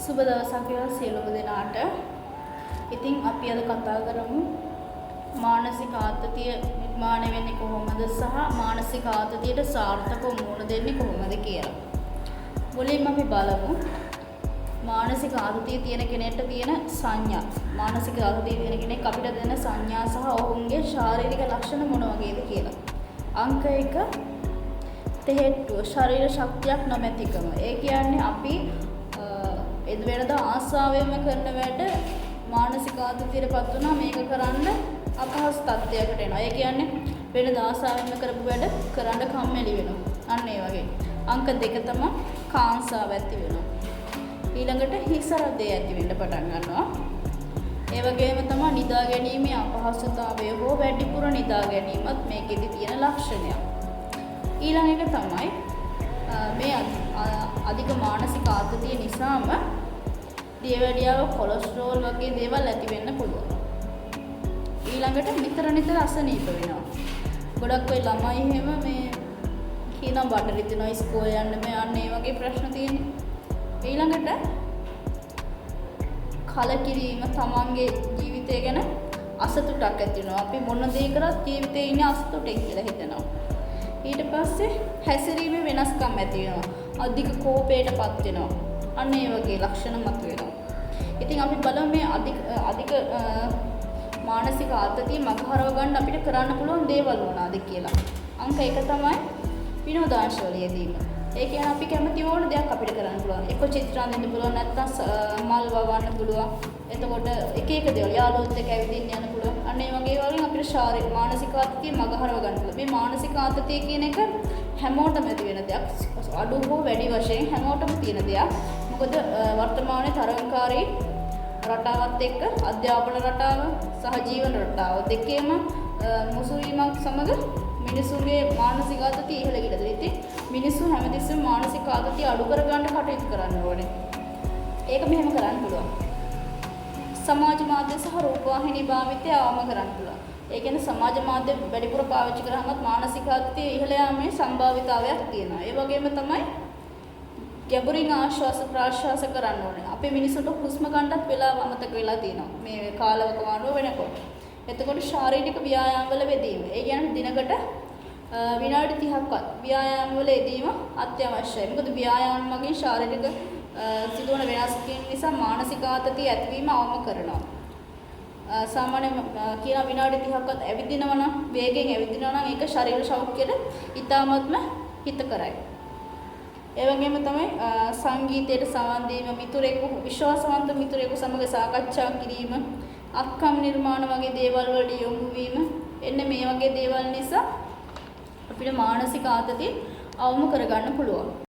සුබ දවසක් වේවා සියලුම දෙනාට. ඉතින් අපි අද කතා කරමු මානසික ආතතිය නිර්මාණය වෙන්නේ කොහොමද සහ මානසික ආතතියට සාර්ථකව මුහුණ දෙන්නේ කොහොමද කියලා. මුලින්ම අපි බලමු මානසික ආතතිය තියෙන කෙනෙක්ට තියෙන සංඥා. මානසික ආතතිය තියෙන කෙනෙක් අපිට දෙන සංඥා සහ ඔවුන්ගේ ශාරීරික ලක්ෂණ මොන වගේද කියලා. අංක 1 තෙහෙට්ටුව ශරීර ශක්තියක් නොමැතිකම. ඒ කියන්නේ අපි වෙනදා ආසාවෙන්ම කරන වැඩ මානසික ආතතියටපත් වුණා මේක කරන්න අපහසු තත්ත්වයකට එනවා. ඒ කියන්නේ වෙනදා ආසාවෙන්ම කරපු වැඩ කරන්න කම්මැලි වෙනවා. අන්න ඒ වගේ. අංක 2 තමයි කාංසාව ඇති වෙනවා. ඊළඟට හිසරදේ ඇති වෙන්න පටන් ගන්නවා. ඒ වගේම තමයි නිදා ගැනීමේ අපහසුතාවය හෝ වැඩිපුර නිදා ගැනීමත් මේකෙදි තියෙන ලක්ෂණයක්. ඊළඟ එක තමයි මේ අධික මානසික ආතතිය නිසාම දියවැඩියාව කොලෙස්ටරෝල් වගේ දේවල් ඇති වෙන්න පුළුවන්. ඊළඟට නිතර අසනීප වෙනවා. ගොඩක් වෙයි ළමයි එහෙම මේ කියනවා බඩ රිදෙනවා ඉස්කෝලේ යන්න මේ අන්න ඒ වගේ ප්‍රශ්න තියෙනවා. ඊළඟට කලකිරීම තමන්ගේ ජීවිතය ගැන අසතුටක් ඇති වෙනවා. අපි මොන දේ කරත් ජීවිතේ ඉන්නේ අසතුටෙන් කියලා හිතනවා. ඊට පස්සේ හැසිරීමේ වෙනස්කම් ඇති වෙනවා. අධික කෝපයටපත් වෙනවා. අන්න ඒ වගේ ලක්ෂණ මතුවෙනවා. ඉතින් අපි බලමු මේ අධික මානසික ආතතිය මගහරව ගන්න අපිට කරන්න පුළුවන් දේවල් මොනවාද කියලා. අංක 1 තමයි විනෝදාංශවල යෙදීම. ඒ කියන්නේ අපි කැමති ඕන දෙයක් අපිට කරන්න පුළුවන්. එක්ක චිත්‍ර අඳින්න පුළුවන් නැත්නම් මල් වවන්න පුළුවන්. එතකොට එක දේවල් යාළුවොත් එක්ක ඇවිදින්න යන්න පුළුවන්. අන්න ඒ වගේ වලින් අපිට ශාරීරික මානසික ආතතිය මගහරව ගන්න පුළුවන්. මේ මානසික ආතතිය කියන එක හැමෝටම ඇති වෙන දෙයක්. අඩු හෝ වැඩි වශයෙන් හැමෝටම තියෙන දෙයක්. මොකද වර්තමානයේ තරංකාරී රටාවත් එක්ක අධ්‍යාපන රටාව සහ ජීවන රටාව දෙකේම මුසු වීමක් සමග මිනිසුන්ගේ මානසික ආතතිය ඉහළ ගියද ඉතින් මිනිස්සු හැමතිස්සෙම මානසික ආතතිය අඩු කරගන්න කටයුතු කරන්න ඕනේ. ඒක මෙහෙම කරන්න පුළුවන්. සමාජ මාධ්‍ය සහ රූපවාහිනී භාවිතය අවම කරන්න පුළුවන්. ඒ කියන්නේ සමාජ මාධ්‍ය වැඩිපුර පාවිච්චි කරාමත් මානසික ආතතිය ඉහළ යාමේ සම්භාවිතාවයක් තියෙනවා. ඒ වගේම තමයි ගැඹුරින් ආශ්වාස ප්‍රාශ්වාස කරන්න ඕනේ. අපේ මිනිස්සුන්ට හුස්ම ගන්නත් වෙලාව අමතක වෙලා තියෙනවා. මේ කාලවකවානුව වෙනකොට. එතකොට ශාරීරික ව්‍යායාම වල යෙදීම. ඒ කියන්නේ දිනකට විනාඩි 30ක්වත් ව්‍යායාම වල යෙදීම අත්‍යවශ්‍යයි. මොකද ව්‍යායාම මගින් ශාරීරික සිදුවන වෙනස්කම් නිසා මානසික ආතතිය ඇතිවීම අවම කරනවා. සාමාන්‍යයෙන් කියන විනාඩි 30ක්වත් ඇවිදිනවා නම් වේගෙන් ඇවිදිනවා නම් ඒක ශරීර සෞඛ්‍යයට ඉතාමත්ම හිතකරයි. ඒ වගේම තමයි සංගීතයට සවන් දීම, මිතුරෙකු විශ්වාසවන්ත මිතුරෙකු සමග සාකච්ඡා කිරීම, අත්කම් නිර්මාණ වගේ දේවල් වලට යොමු වීම එන්න මේ වගේ දේවල් නිසා අපිට මානසික ආතතිය අවම කරගන්න පුළුවන්.